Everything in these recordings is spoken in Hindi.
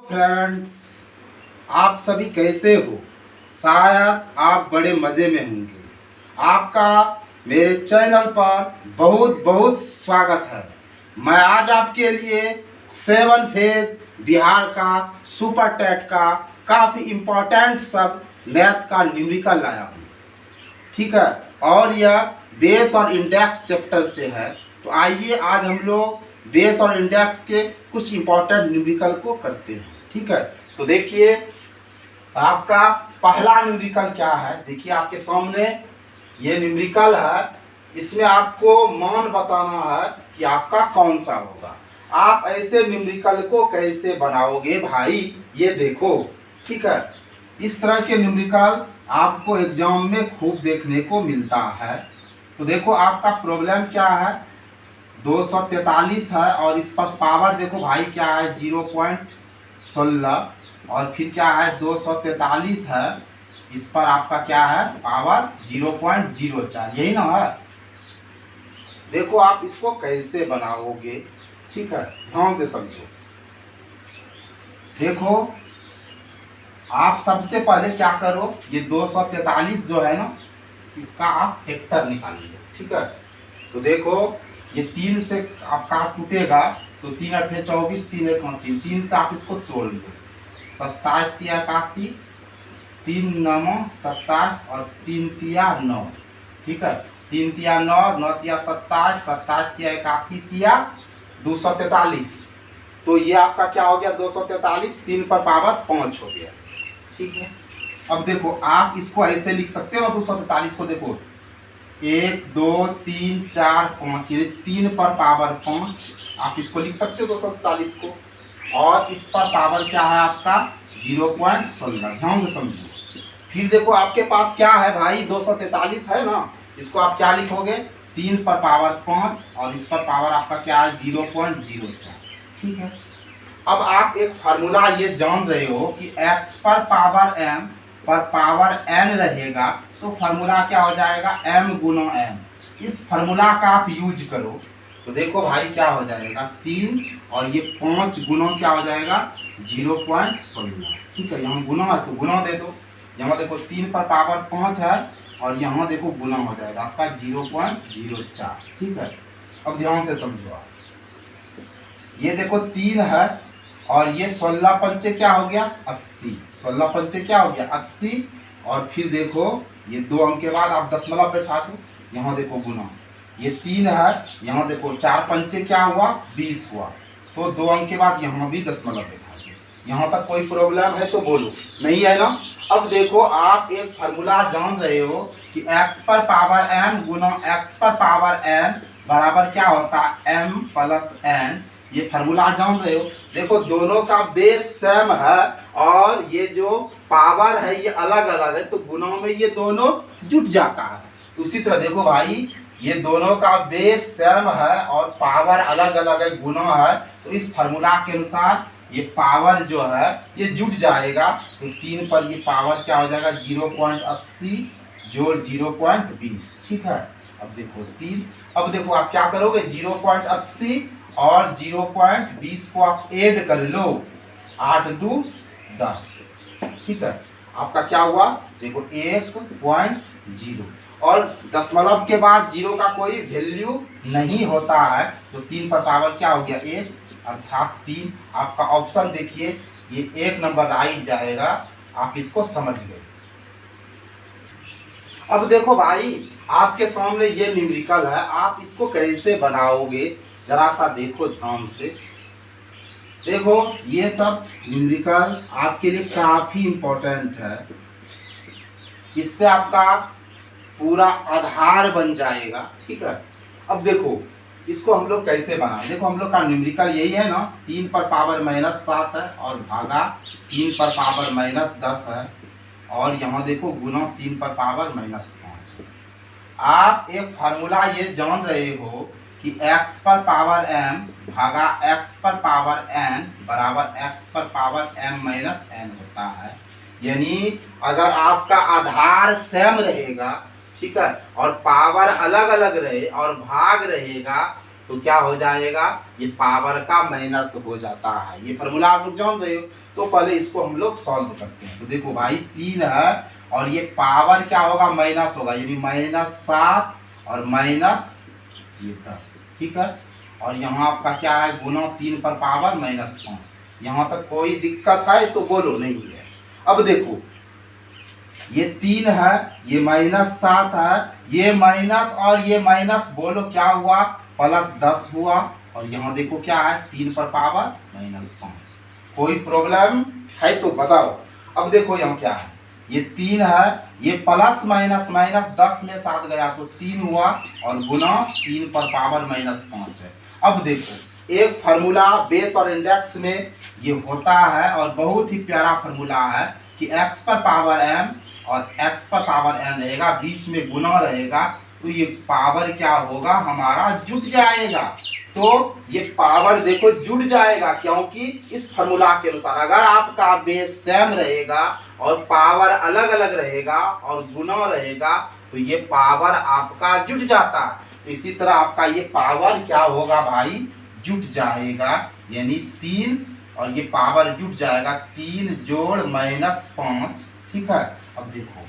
फ्रेंड्स, आप सभी कैसे हो। शायद आप बड़े मज़े में होंगे। आपका मेरे चैनल पर बहुत बहुत स्वागत है। मैं आज आपके लिए 7 फेज बिहार का सुपर टेट का काफ़ी इम्पोर्टेंट सब मैथ का न्यूमेरिकल लाया हूँ। ठीक है, और यह बेस और इंडेक्स चैप्टर से है। तो आइए आज हम लोग बेस और इंडेक्स के कुछ इम्पोर्टेंट न्यूमेरिकल को करते हैं। ठीक है, तो देखिए आपका पहला न्यूमेरिकल क्या है। देखिए आपके सामने ये न्यूमेरिकल है। इसमें आपको मान बताना है कि आपका कौन सा होगा। आप ऐसे न्यूमेरिकल को कैसे बनाओगे भाई, ये देखो। ठीक है, इस तरह के न्यूमेरिकल आपको एग्जाम में खूब देखने को मिलता है। तो देखो आपका प्रॉब्लम क्या है, 243 है और इस पर पावर देखो भाई क्या है 0.16 और फिर क्या है 243 है, इस पर आपका क्या है पावर 0.04, यही ना है। देखो आप इसको कैसे बनाओगे। ठीक है, ध्यान से समझो। देखो आप सबसे पहले क्या करो, ये 243 जो है ना, इसका आप फैक्टर निकालिए। ठीक है, तो देखो ये 3 से आपका टूटेगा तो 3 8 24, 3 1 3, 3 से आप इसको तोड़ लो। 27 तिया 81, 3 9 27 और 3 तिया 9। ठीक है, 3 तिया 9, 9 तिया 27, 27 तिया 81 तिया 243। तो ये आपका क्या हो गया 243, 3 पर पावर 5 हो गया। ठीक है, अब देखो आप इसको ऐसे लिख सकते हो 243 को। देखो 1 2 3 4 5, ये 3 पर पावर 5 आप इसको लिख सकते हो 243 को। और इस पर पावर क्या है आपका 0.16। ध्यान से समझिए। फिर देखो आपके पास क्या है भाई 243 है ना, इसको आप क्या लिखोगे 3 पर पावर 5 और इस पर पावर आपका क्या है 0.04। ठीक है, अब आप एक फार्मूला ये जान रहे हो कि x पर पावर m पर पावर n रहेगा तो फार्मूला क्या हो जाएगा m गुना n। इस फार्मूला का आप यूज करो तो देखो भाई क्या हो जाएगा 3 और ये 5 गुना क्या हो जाएगा 0.16। ठीक है, यहाँ गुना है तो गुना दे दो। यहाँ देखो 3 पर पावर 5 है और यहाँ देखो गुना हो जाएगा आपका 0.04। ठीक है, अब ध्यान से समझो आप। ये देखो 3 है और ये 16 पंचे क्या हो गया 80, 16 पंचे क्या हो गया 80। और फिर देखो ये 2 अंक के बाद आप दशमलव बैठा दो, यहाँ देखो गुना। ये 3 है, यहाँ देखो 4 पंचे क्या हुआ 20 हुआ, तो 2 अंक के बाद यहाँ भी दशमलव बैठा दो। यहाँ तक कोई प्रॉब्लम है तो बोलो, नहीं है ना। अब देखो आप एक फार्मूला जान रहे हो कि x पर पावर m गुना x पर पावर n बराबर क्या होता है m प्लस n। ये फार्मूला जान रहे हो। देखो दोनों का बेस सेम है और ये जो पावर है ये अलग अलग है, तो गुणों में ये दोनों जुट जाता है। उसी तरह देखो भाई ये दोनों का बेस सेम है और पावर अलग अलग है, गुना है, तो इस फार्मूला के अनुसार ये पावर जो है ये जुट जाएगा। तो 3 पर ये पावर क्या हो जाएगा 0.80 जोड़ 0.20। ठीक है, अब देखो 3, अब देखो आप क्या करोगे 0.80 और 0.20 को आप ऐड कर लो, 8 2 10। ठीक है, आपका क्या हुआ देखो 1.0 और दशमलव के बाद 0 का कोई वैल्यू नहीं होता है, तो 3 पर पावर क्या हो गया 1 अर्थात 3। आपका ऑप्शन देखिए ये 1 नंबर राइट जाएगा। आप इसको समझ गए। अब देखो भाई आपके सामने ये न्यूमेरिकल है, आप इसको कैसे बनाओगे जरा सा देखो ध्यान से। देखो ये सब न्यूमेरिकल आपके लिए काफी इम्पोर्टेंट है, इससे आपका पूरा आधार बन जाएगा। ठीक है, अब देखो इसको हम लोग कैसे बनाएं। देखो हम लोग का न्यूमेरिकल यही है ना, 3 पर पावर -7 है और भागा 3 पर पावर -10 है और यहाँ देखो गुना 3 पर पावर -5। आप एक फार्मूला ये जान रहे हो कि x पर पावर m भागा x पर पावर n बराबर x पर पावर m-n होता है। यानी अगर आपका आधार सेम रहेगा, ठीक है, और पावर अलग अलग रहे और भाग रहेगा, तो क्या हो जाएगा, ये पावर का माइनस हो जाता है। ये फॉर्मूला आप लोग जान रहे हो। तो पहले इसको हम लोग सॉल्व करते हैं। तो देखो भाई 3 है और ये पावर क्या होगा, माइनस होगा, यानी -7 और माइनस ये 10, ठीक है। और यहाँ आपका क्या है, गुना 3 पर पावर -5। यहाँ तक कोई दिक्कत है तो बोलो, नहीं है। अब देखो ये 3 है, ये -7 है, ये माइनस और ये माइनस, बोलो क्या हुआ, +10 हुआ। और यहाँ देखो क्या है, 3 पर पावर -5। कोई प्रॉब्लम है तो बताओ। अब देखो यहाँ क्या है, ये 3 है, ये प्लस माइनस माइनस 10 में 7 गया तो 3 हुआ और गुना 3 पर पावर -5 है। अब देखो एक फार्मूला बेस और इंडेक्स में ये होता है और बहुत ही प्यारा फार्मूला है कि x पर पावर m और x पर पावर n रहेगा, बीच में गुना रहेगा, तो ये पावर क्या होगा, हमारा जुट जाएगा। तो ये पावर देखो जुड़ जाएगा, क्योंकि इस फार्मूला के अनुसार अगर आपका बेस सेम रहेगा और पावर अलग अलग रहेगा और गुना रहेगा तो ये पावर आपका जुट जाता है। तो इसी तरह आपका ये पावर क्या होगा भाई, जुट जाएगा, यानी 3 और ये पावर जुट जाएगा, 3 जोड़ -5, ठीक है। अब देखो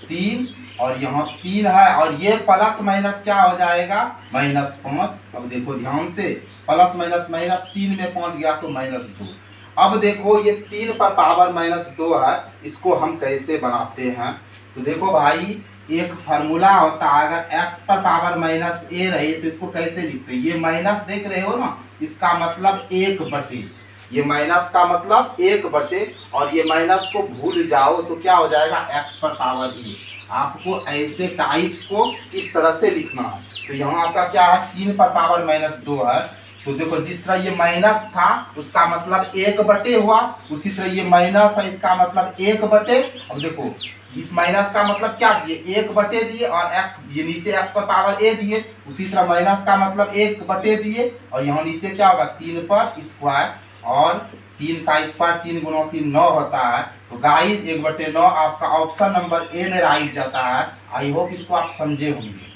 3 और यहाँ 3 है और ये प्लस माइनस क्या हो जाएगा, -5। अब देखो ध्यान से, प्लस माइनस माइनस 3 में 5 गया तो -2। अब देखो ये 3 पर पावर -2 है, इसको हम कैसे बनाते हैं। तो देखो भाई एक फार्मूला होता है, अगर x पर पावर -a रही तो इसको कैसे लिखते हैं, ये माइनस देख रहे हो ना, इसका मतलब 1/, ये माइनस का मतलब 1/, और ये माइनस को भूल जाओ तो क्या हो जाएगा, x पर पावर a। आपको ऐसे टाइप्स को इस तरह से लिखना है। तो यहाँ आपका क्या है, 3 पर पावर -2 है, तो देखो जिस तरह ये माइनस था उसका मतलब 1/, हुआ, उसी तरह ये माइनस है, इसका मतलब 1/। अब देखो इस माइनस का मतलब क्या दिए, 1/, दिए, और ये नीचे x पर पावर a दिए, उसी तरह माइनस का मतलब 1/, दिए, और यहाँ नीचे क्या होगा, 3 पर स्क्वायर, और 3 का स्क्वायर 3 गुना 3 9 होता है। तो गाइस 1/9 आपका ऑप्शन नंबर ए में राइट जाता है। आई होप इसको आप समझे होंगे।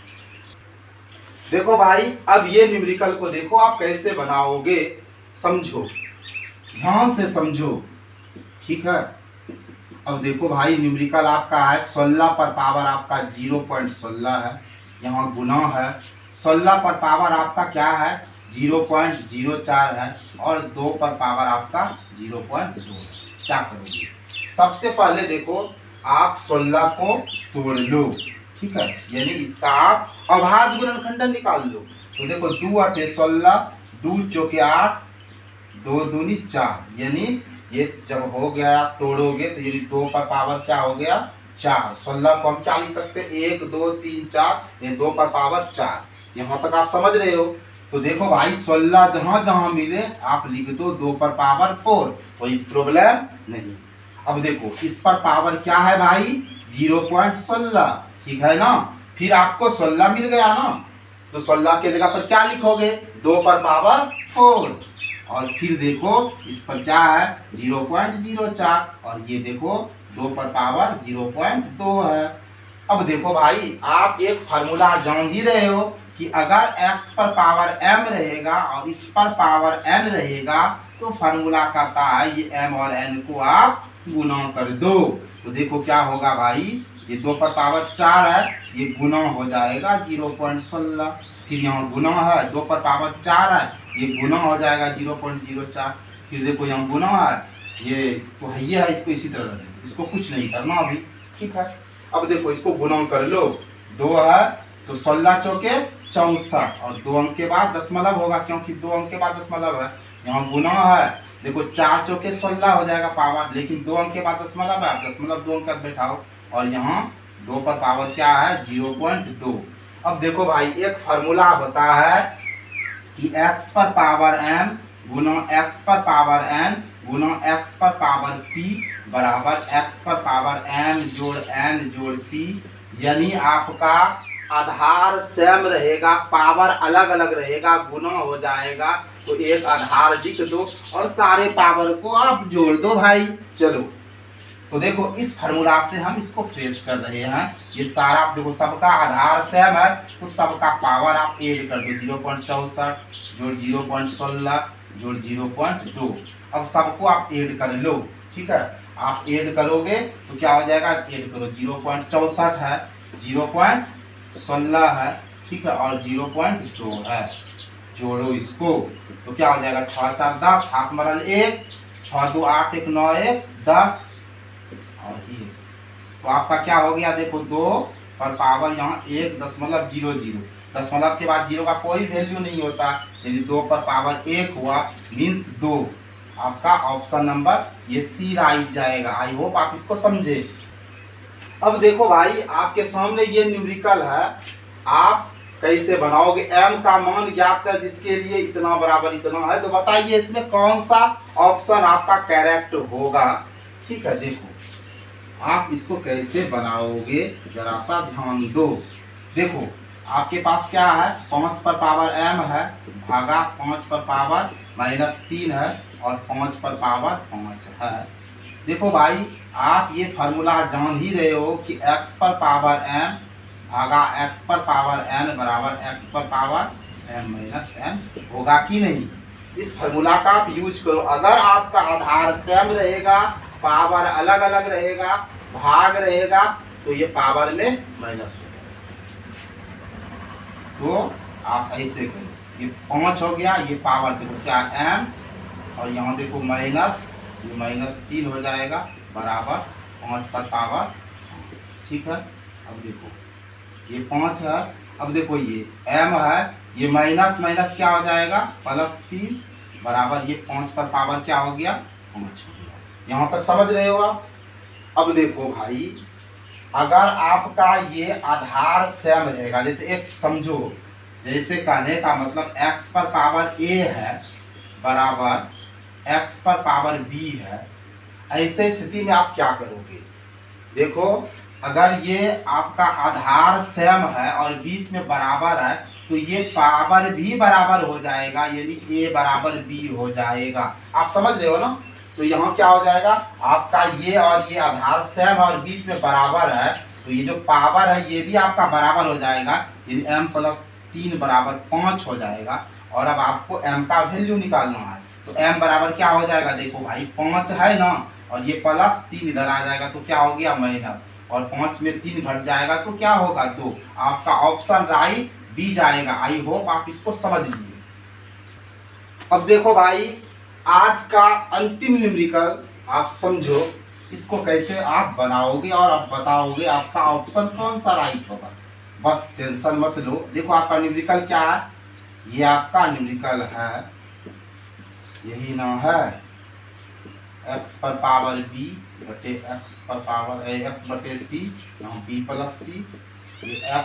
देखो भाई अब ये न्यूमेरिकल को देखो आप कैसे बनाओगे, समझो, ध्यान से समझो, ठीक है। अब देखो भाई न्यूमेरिकल आपका है 16 पर पावर आपका 0.16 है, यहाँ गुना है, 16 पर पावर आपका क्या है 0.04 है, और 2 पर पावर आपका 0.2 है। क्या करोगे, सबसे पहले देखो आप 16 को तोड़ लो, ठीक है, यानी इसका आप अभाज्य गुणनखंडन निकाल लो। तो देखो 2 8 16, 2 चौके 8, 2 दूनी 4, यानी ये जब हो गया तोड़ोगे तो यानी 2 पर पावर क्या हो गया 4। 16 को हम क्या लिख सकते हैं, 1 2 3 4, ये 2 पर पावर 4। यहाँ तक आप समझ रहे हो। तो देखो भाई 16 जहाँ जहाँ मिले आप लिख दो 2 पर पावर 4, कोई प्रॉब्लम नहीं। अब देखो इस पर पावर क्या है भाई 0.16, ठीक है ना। फिर आपको 16 मिल गया ना, तो 16 के जगह पर क्या लिखोगे 2 पर पावर 4, और फिर देखो इस पर क्या है 0.04, और ये देखो 2 पर पावर 0.2 है। अब देखो भाई आप एक फार्मूला जान ही रहे हो कि अगर x पर पावर m रहेगा और इस पर पावर n रहेगा तो फार्मूला कहता है ये m और n को आप गुना कर दो। तो देखो क्या होगा भाई, ये 2 पर पावर 4 है, ये गुना हो जाएगा 0.16, फिर यहाँ गुना है 2 पर पावर 4 है, ये गुना हो जाएगा 0.04, फिर देखो यहाँ गुना है, ये तो है ये है, इसको इसी तरह रखें, इसको कुछ नहीं करना अभी, ठीक है। अब देखो इसको गुना कर लो, 2 है तो 16 चौके 64, और 2 अंक के बाद दशमलव होगा क्योंकि 2 अंक के बाद दशमलव है। यहाँ गुना है, देखो 4 चौके 16 हो जाएगा पावर, लेकिन 2 अंक के बाद दशमलव है, दशमलव 2 अंक का बैठाओ, और यहाँ 2 पर पावर क्या है 0.2। अब देखो भाई एक फार्मूला होता है कि x पर पावर m गुना x पर पावर n गुना x पर पावर p बराबर x पर पावर m जोड़ n जोड़ p, यानी आपका आधार सेम रहेगा, पावर अलग अलग रहेगा, गुना हो जाएगा, तो एक आधार लिख दो और सारे पावर को आप जोड़ दो भाई। चलो तो देखो इस फार्मूला से हम इसको फ्रेश कर रहे हैं। ये सारा आप देखो सबका आधार सेम है, तो सबका पावर आप ऐड कर दो। 0.64 जोड़ 0.16 जोड़ 0.2। अब सबको आप ऐड कर लो, ठीक है। आप ऐड करोगे तो क्या हो जाएगा, ऐड करो 0.64 है, 0.16 है, ठीक है, और 0.2 है। जोड़ो इसको तो क्या हो जाएगा, 6 4 10, हाथ मरल 1, 6 2 8 1 9 1 10 और 1। तो आपका क्या हो गया, देखो 2 पर पावर यहाँ 1.00। दशमलव के बाद 0 का कोई वैल्यू नहीं होता, यदि 2 पर पावर 1 हुआ मीन्स 2। आपका ऑप्शन नंबर ये सी राइट जाएगा। आई होप आप इसको समझे। अब देखो भाई आपके सामने ये न्यूमेरिकल है, आप कैसे बनाओगे। m का मान ज्ञात है जिसके लिए इतना बराबर इतना है, तो बताइए इसमें कौन सा ऑप्शन आपका करेक्ट होगा। ठीक है, देखो आप इसको कैसे बनाओगे जरा सा ध्यान दो। देखो आपके पास क्या है, 5 पर पावर m है भागा 5 पर पावर -3 है और 5 पर पावर 5 है। देखो भाई आप ये फार्मूला जान ही रहे हो कि x पर पावर m भागा x पर पावर n बराबर x पर पावर m माइनस n होगा कि नहीं। इस फार्मूला का आप यूज करो। अगर आपका आधार सेम रहेगा, पावर अलग अलग रहेगा, भाग रहेगा, तो ये पावर में माइनस हो जाएगा। तो आप ऐसे करो, ये 5 हो गया, ये पावर देखो क्या m और यहाँ देखो माइनस, ये -3 हो जाएगा बराबर 5 पर पावर। ठीक है, अब देखो ये 5 है, अब देखो ये m है, ये माइनस माइनस क्या हो जाएगा +3 बराबर ये 5 पर पावर क्या हो गया 5 हो गया। यहाँ तक समझ रहे हो आप। अब देखो भाई अगर आपका ये आधार सेम रहेगा, जैसे एक समझो, जैसे कहने का मतलब x पर पावर a है बराबर x पर पावर b है, ऐसे स्थिति में आप क्या करोगे। देखो अगर ये आपका आधार सेम है और बीच में बराबर है, तो ये पावर भी बराबर हो जाएगा, यानी a बराबर b हो जाएगा। आप समझ रहे हो ना। तो यहाँ क्या हो जाएगा, आपका ये और ये आधार सेम है और बीच में बराबर है, तो ये जो पावर है ये भी आपका बराबर हो जाएगा, यानी m+3 बराबर 5 हो जाएगा। और अब आपको m का वैल्यू निकालना है, तो m बराबर क्या हो जाएगा, देखो भाई 5 है ना, और ये +3 इधर आ जाएगा तो क्या हो गया माइनस, और 5 में 3 घट जाएगा तो क्या होगा 2। आपका ऑप्शन राइट बी जाएगा। आई होप आप इसको समझ लिए। अब देखो भाई आज का अंतिम न्यूमेरिकल आप समझो, इसको कैसे आप बनाओगे और आप बताओगे आपका ऑप्शन कौन सा राइट होगा। बस टेंशन मत लो। देखो आपका न्यूमेरिकल क्या है, ये आपका न्यूमेरिकल है, यही ना है, x पर पावर b बटे x पर पावर x बटे c, यहाँ b प्लस c, ये x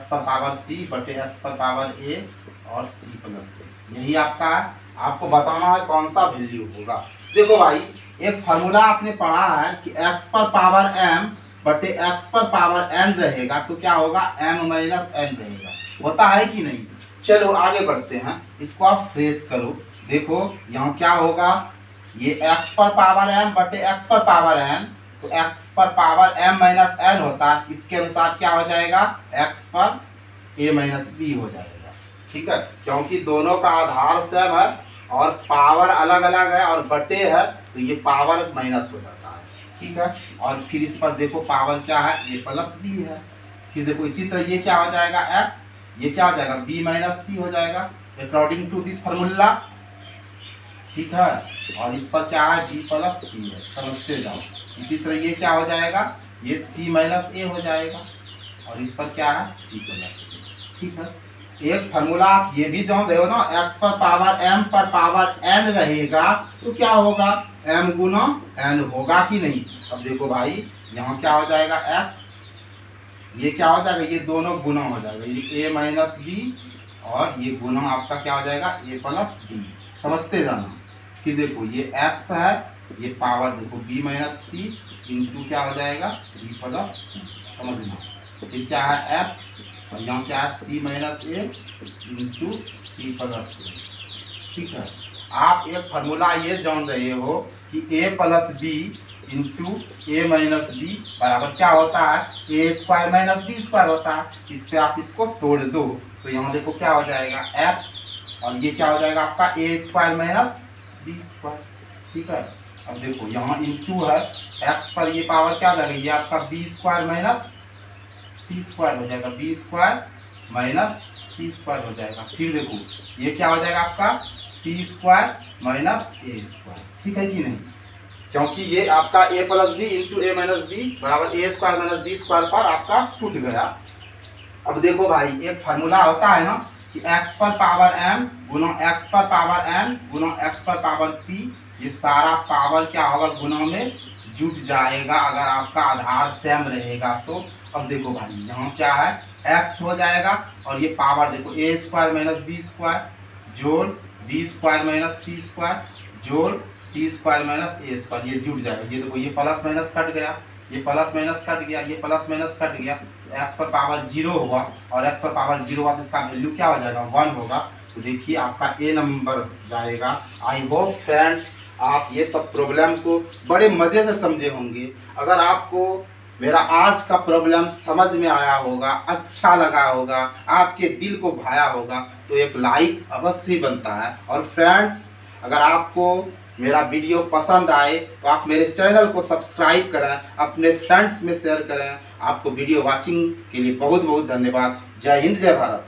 पर पावर c बटे x पर पावर a और c प्लस a, यही आपका है। आपको बताना है कौन सा वैल्यू होगा। देखो भाई एक फार्मूला आपने पढ़ा है कि x पर पावर m बटे x पर पावर n रहेगा, तो क्या होगा m माइनस n रहेगा, होता है कि नहीं। चलो आगे बढ़ते हैं, इसको आप फ्रेश करो। देखो यहाँ क्या होगा, ये x पर पावर m बटे x पर पावर n, तो x पर पावर m माइनस n होता है, इसके अनुसार क्या हो जाएगा x पर a माइनस b हो जाएगा। ठीक है, क्योंकि दोनों का आधार सेम है और पावर अलग अलग है और बटे है, तो ये पावर माइनस हो जाता है। ठीक है, और फिर इस पर देखो पावर क्या है a प्लस b है। फिर देखो इसी तरह ये क्या हो जाएगा x, ये क्या हो जाएगा b माइनस c हो जाएगा अकॉर्डिंग टू दिस फार्मूला। ठीक है, और इस पर क्या है b प्लस c है, समझते जाओ। इसी तरह ये क्या हो जाएगा, ये c माइनस a हो जाएगा, और इस पर क्या है c प्लस a। ठीक है, एक फार्मूला आप ये भी जान रहे हो ना, x पर पावर m पर पावर n रहेगा तो क्या होगा m गुना n होगा कि नहीं। अब देखो भाई यहाँ क्या हो जाएगा x, ये क्या हो जाएगा, ये दोनों गुना हो जाएगा, ये a माइनस b और ये गुना आपका क्या हो जाएगा a प्लस b, समझते जाना। फिर देखो ये x है, ये पावर देखो b माइनस c इंटू क्या हो जाएगा b प्लस c, समझना। फिर क्या है x और यहाँ क्या है c minus a into c plus a। ठीक है, आप एक फार्मूला ये जान रहे हो कि a plus B into A minus B बराबर क्या होता है, A square minus B square होता है। इस पे आप इसको तोड़ दो तो यहाँ देखो क्या हो जाएगा x, और ये क्या हो जाएगा आपका ए स्क्वायर माइनस बी स्क्वायर। ठीक है, अब देखो यहाँ इंटू है, x पर ये पावर क्या हो जाएगा, ये आपका B square minus C square हो जाएगा, B square minus C square हो जाएगा। फिर देखो ये क्या हो जाएगा आपका C square minus A square. ठीक है कि नहीं, क्योंकि ये आपका a plus B into A minus B बराबर A square minus B square पर आपका टूट गया। अब देखो भाई एक फार्मूला होता है ना कि x पर पावर m गुना x पर पावर n गुना x पर पावर p, ये सारा पावर क्या होगा गुना में जुट जाएगा अगर आपका आधार सेम रहेगा तो। अब देखो भाई यहाँ क्या है x हो जाएगा और ये पावर देखो ए स्क्वायर माइनस बी स्क्वायर जोड़ B square minus C square जोड़ सी स्क्वायर माइनस ए स्क्वायर, ये जुट जाएगा। ये देखो ये प्लस माइनस कट गया, ये प्लस माइनस कट गया, ये प्लस माइनस कट गया, तो x पर पावर 0 होगा और x पर पावर 0 हुआ तो इसका वैल्यू क्या हो जाएगा 1 होगा। तो देखिए आपका ए नंबर जाएगा। आई होप फ्रेंड्स आप ये सब प्रॉब्लम को बड़े मज़े से समझे होंगे। अगर आपको मेरा आज का प्रॉब्लम समझ में आया होगा, अच्छा लगा होगा, आपके दिल को भाया होगा तो एक लाइक अवश्य ही बनता है। और फ्रेंड्स अगर आपको मेरा वीडियो पसंद आए तो आप मेरे चैनल को सब्सक्राइब करें, अपने फ्रेंड्स में शेयर करें। आपको वीडियो वॉचिंग के लिए बहुत बहुत धन्यवाद। जय हिंद, जय भारत।